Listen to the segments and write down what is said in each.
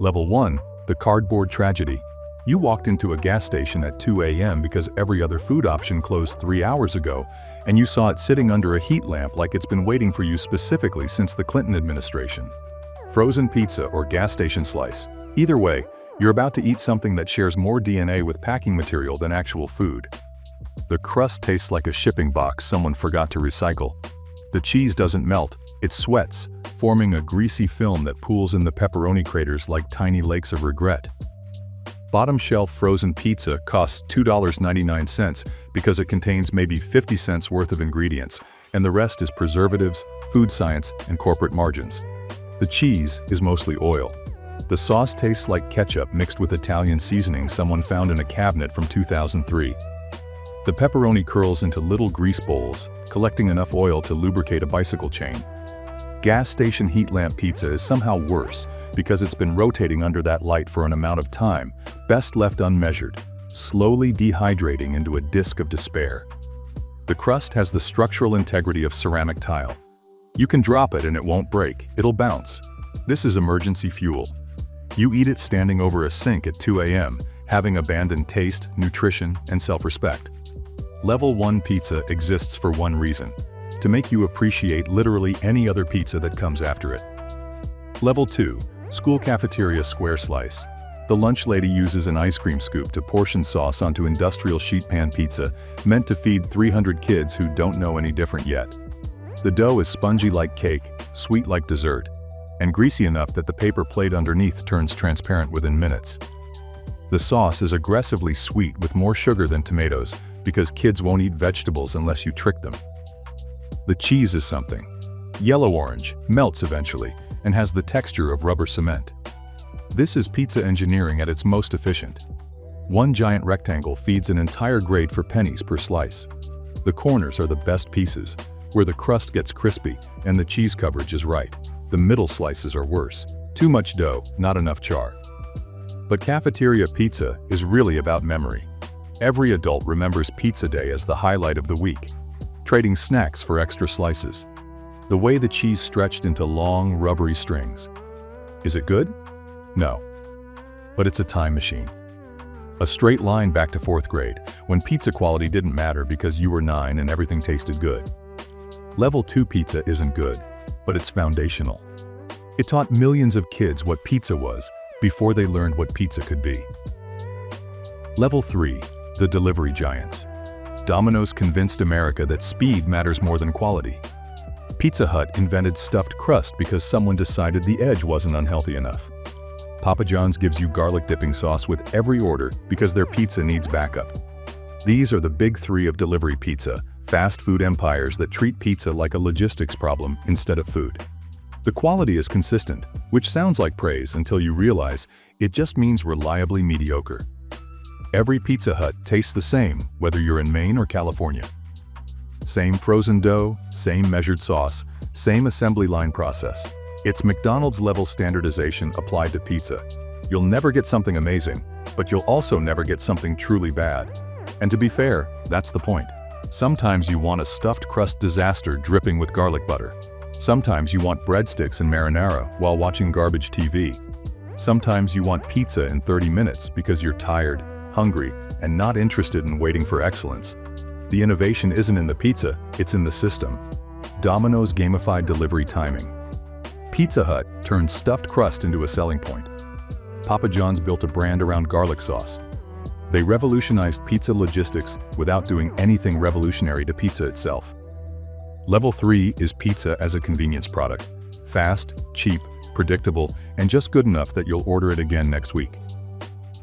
Level 1. The Cardboard Tragedy. You walked into a gas station at 2 a.m. because every other food option closed 3 hours ago, and you saw it sitting under a heat lamp like it's been waiting for you specifically since the Clinton administration. Frozen pizza or gas station slice. Either way, you're about to eat something that shares more DNA with packing material than actual food. The crust tastes like a shipping box someone forgot to recycle. The cheese doesn't melt, it sweats, forming a greasy film that pools in the pepperoni craters like tiny lakes of regret. Bottom shelf frozen pizza costs $2.99 because it contains maybe 50 cents worth of ingredients, and the rest is preservatives, food science, and corporate margins. The cheese is mostly oil. The sauce tastes like ketchup mixed with Italian seasoning someone found in a cabinet from 2003. The pepperoni curls into little grease bowls, collecting enough oil to lubricate a bicycle chain. Gas station heat lamp pizza is somehow worse because it's been rotating under that light for an amount of time, best left unmeasured, slowly dehydrating into a disk of despair. The crust has the structural integrity of ceramic tile. You can drop it and it won't break, it'll bounce. This is emergency fuel. You eat it standing over a sink at 2 a.m., having abandoned taste, nutrition, and self-respect. Level 1 pizza exists for one reason: to make you appreciate literally any other pizza that comes after it. Level 2. School Cafeteria Square Slice. The lunch lady uses an ice cream scoop to portion sauce onto industrial sheet pan pizza meant to feed 300 kids who don't know any different yet. The dough is spongy like cake, sweet like dessert, and greasy enough that the paper plate underneath turns transparent within minutes. The sauce is aggressively sweet with more sugar than tomatoes because kids won't eat vegetables unless you trick them. The cheese is something. Yellow-orange, melts eventually, and has the texture of rubber cement. This is pizza engineering at its most efficient. One giant rectangle feeds an entire grade for pennies per slice. The corners are the best pieces, where the crust gets crispy and the cheese coverage is right. The middle slices are worse. Too much dough, not enough char. But cafeteria pizza is really about memory. Every adult remembers pizza day as the highlight of the week, trading snacks for extra slices. The way the cheese stretched into long, rubbery strings. Is it good? No. But it's a time machine. A straight line back to 4th grade, when pizza quality didn't matter because you were 9 and everything tasted good. Level 2 pizza isn't good, but it's foundational. It taught millions of kids what pizza was before they learned what pizza could be. Level 3. The Delivery Giants. Domino's convinced America that speed matters more than quality. Pizza Hut invented stuffed crust because someone decided the edge wasn't unhealthy enough. Papa John's gives you garlic dipping sauce with every order because their pizza needs backup. These are the big three of delivery pizza, fast food empires that treat pizza like a logistics problem instead of food. The quality is consistent, which sounds like praise until you realize it just means reliably mediocre. Every Pizza Hut tastes the same, whether you're in Maine or California. Same frozen dough, same measured sauce, same assembly line process. It's McDonald's-level standardization applied to pizza. You'll never get something amazing, but you'll also never get something truly bad. And to be fair, that's the point. Sometimes you want a stuffed crust disaster dripping with garlic butter. Sometimes you want breadsticks and marinara while watching garbage TV. Sometimes you want pizza in 30 minutes because you're tired, hungry, and not interested in waiting for excellence. The innovation isn't in the pizza, it's in the system. Domino's gamified delivery timing. Pizza Hut turned stuffed crust into a selling point. Papa John's built a brand around garlic sauce. They revolutionized pizza logistics without doing anything revolutionary to pizza itself. Level 3 is pizza as a convenience product. Fast, cheap, predictable, and just good enough that you'll order it again next week.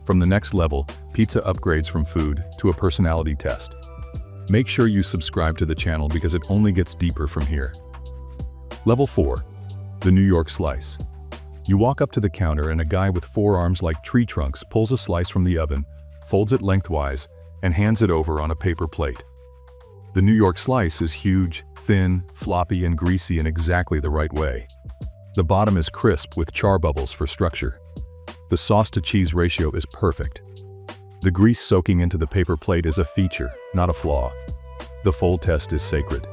From the next level, pizza upgrades from food to a personality test. Make sure you subscribe to the channel because it only gets deeper from here. Level 4. The New York Slice. You walk up to the counter and a guy with 4 arms like tree trunks pulls a slice from the oven, folds it lengthwise, and hands it over on a paper plate. The New York Slice is huge, thin, floppy, and greasy in exactly the right way. The bottom is crisp with char bubbles for structure. The sauce-to-cheese ratio is perfect. The grease soaking into the paper plate is a feature, not a flaw. The fold test is sacred.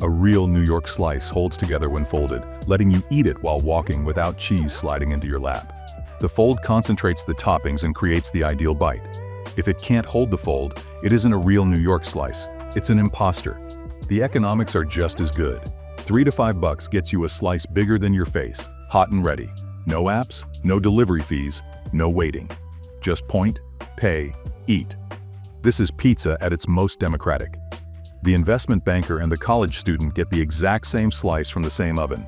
A real New York slice holds together when folded, letting you eat it while walking without cheese sliding into your lap. The fold concentrates the toppings and creates the ideal bite. If it can't hold the fold, it isn't a real New York slice. It's an imposter. The economics are just as good. $3 to $5 gets you a slice bigger than your face, hot and ready. No apps, no delivery fees, no waiting. Just point, pay, eat. This is pizza at its most democratic. The investment banker and the college student get the exact same slice from the same oven.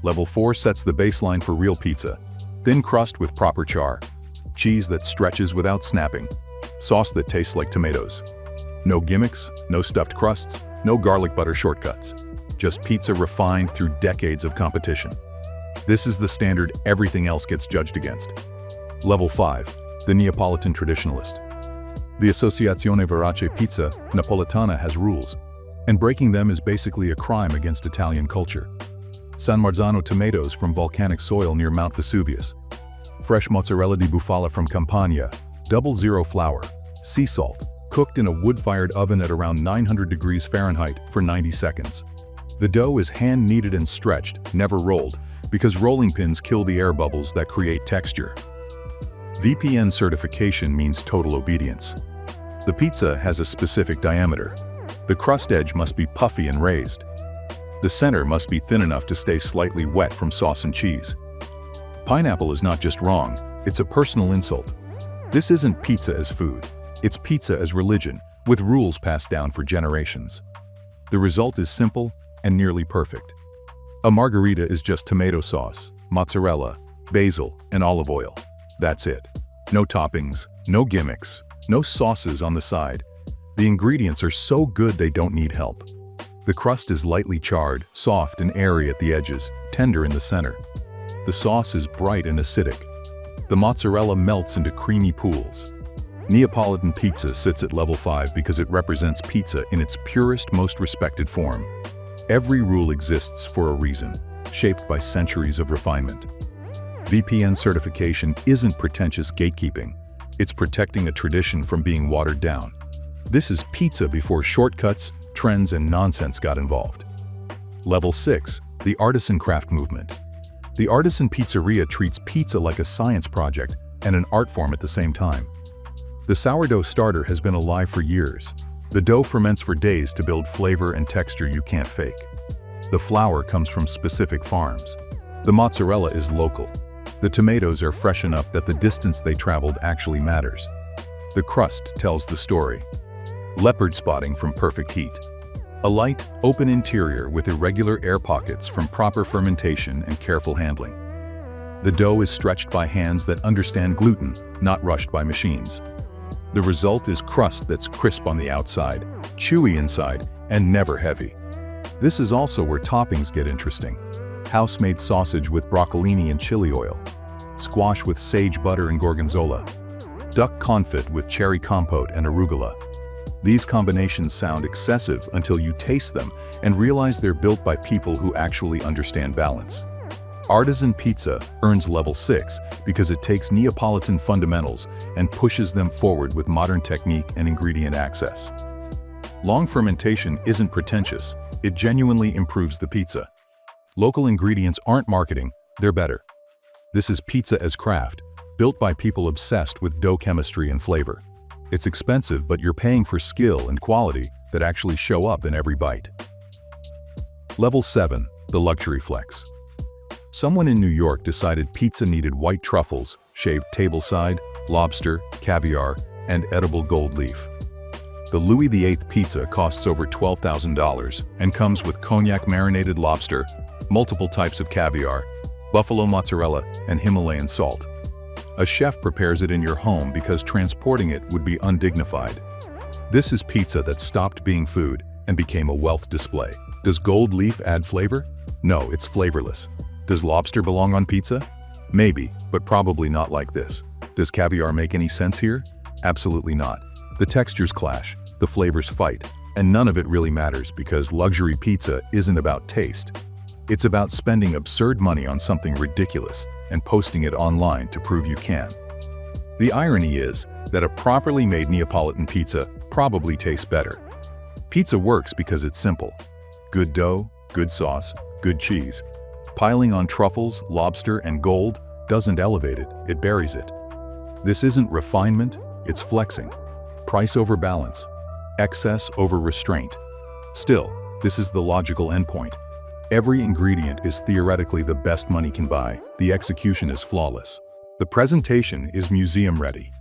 Level 4 sets the baseline for real pizza. Thin crust with proper char. Cheese that stretches without snapping. Sauce that tastes like tomatoes. No gimmicks, no stuffed crusts, no garlic butter shortcuts. Just pizza refined through decades of competition. This is the standard everything else gets judged against. Level 5. The Neapolitan Traditionalist. The Associazione Verace Pizza Napolitana has rules, and breaking them is basically a crime against Italian culture. San Marzano tomatoes from volcanic soil near Mount Vesuvius. Fresh mozzarella di bufala from Campania. 00 flour. Sea salt. Cooked in a wood-fired oven at around 900 degrees Fahrenheit for 90 seconds. The dough is hand-kneaded and stretched, never rolled, because rolling pins kill the air bubbles that create texture. VPN certification means total obedience. The pizza has a specific diameter. The crust edge must be puffy and raised. The center must be thin enough to stay slightly wet from sauce and cheese. Pineapple is not just wrong, it's a personal insult. This isn't pizza as food. It's pizza as religion, with rules passed down for generations. The result is simple and nearly perfect. A margherita is just tomato sauce, mozzarella, basil, and olive oil. That's it. No toppings, no gimmicks, no sauces on the side. The ingredients are so good they don't need help. The crust is lightly charred, soft and airy at the edges, tender in the center. The sauce is bright and acidic. The mozzarella melts into creamy pools. Neapolitan pizza sits at level 5 because it represents pizza in its purest, most respected form. Every rule exists for a reason, shaped by centuries of refinement. VPN certification isn't pretentious gatekeeping. It's protecting a tradition from being watered down. This is pizza before shortcuts, trends, and nonsense got involved. Level 6, the Artisan craft movement. The Artisan Pizzeria treats pizza like a science project and an art form at the same time. The sourdough starter has been alive for years. The dough ferments for days to build flavor and texture you can't fake. The flour comes from specific farms. The mozzarella is local. The tomatoes are fresh enough that the distance they traveled actually matters. The crust tells the story. Leopard spotting from perfect heat. A light, open interior with irregular air pockets from proper fermentation and careful handling. The dough is stretched by hands that understand gluten, not rushed by machines. The result is crust that's crisp on the outside, chewy inside, and never heavy. This is also where toppings get interesting. House-made sausage with broccolini and chili oil. Squash with sage butter and gorgonzola. Duck confit with cherry compote and arugula. These combinations sound excessive until you taste them and realize they're built by people who actually understand balance. Artisan pizza earns level 6 because it takes Neapolitan fundamentals and pushes them forward with modern technique and ingredient access. Long fermentation isn't pretentious, it genuinely improves the pizza. Local ingredients aren't marketing, they're better. This is pizza as craft, built by people obsessed with dough chemistry and flavor. It's expensive, but you're paying for skill and quality that actually show up in every bite. Level 7, the luxury flex. Someone in New York decided pizza needed white truffles, shaved tableside, lobster, caviar, and edible gold leaf. The Louis XIII pizza costs over $12,000 and comes with cognac-marinated lobster, multiple types of caviar, buffalo mozzarella, and Himalayan salt. A chef prepares it in your home because transporting it would be undignified. This is pizza that stopped being food and became a wealth display. Does gold leaf add flavor? No, it's flavorless. Does lobster belong on pizza? Maybe, but probably not like this. Does caviar make any sense here? Absolutely not. The textures clash, the flavors fight, and none of it really matters because luxury pizza isn't about taste. It's about spending absurd money on something ridiculous and posting it online to prove you can. The irony is that a properly made Neapolitan pizza probably tastes better. Pizza works because it's simple. Good dough, good sauce, good cheese. Piling on truffles, lobster, and gold, doesn't elevate it, it buries it. This isn't refinement, it's flexing. Price over balance. Excess over restraint. Still, this is the logical endpoint. Every ingredient is theoretically the best money can buy. The execution is flawless. The presentation is museum-ready.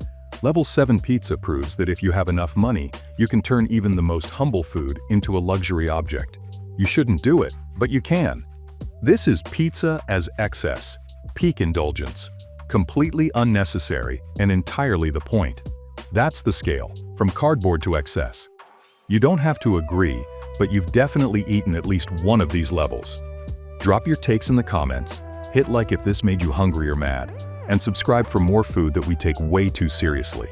Level 7 pizza proves that if you have enough money, you can turn even the most humble food into a luxury object. You shouldn't do it, but you can. This is pizza as excess, peak indulgence, completely unnecessary and entirely the point. That's the scale, from cardboard to excess. You don't have to agree, but you've definitely eaten at least one of these levels. Drop your takes in the comments, hit like if this made you hungry or mad, and subscribe for more food that we take way too seriously.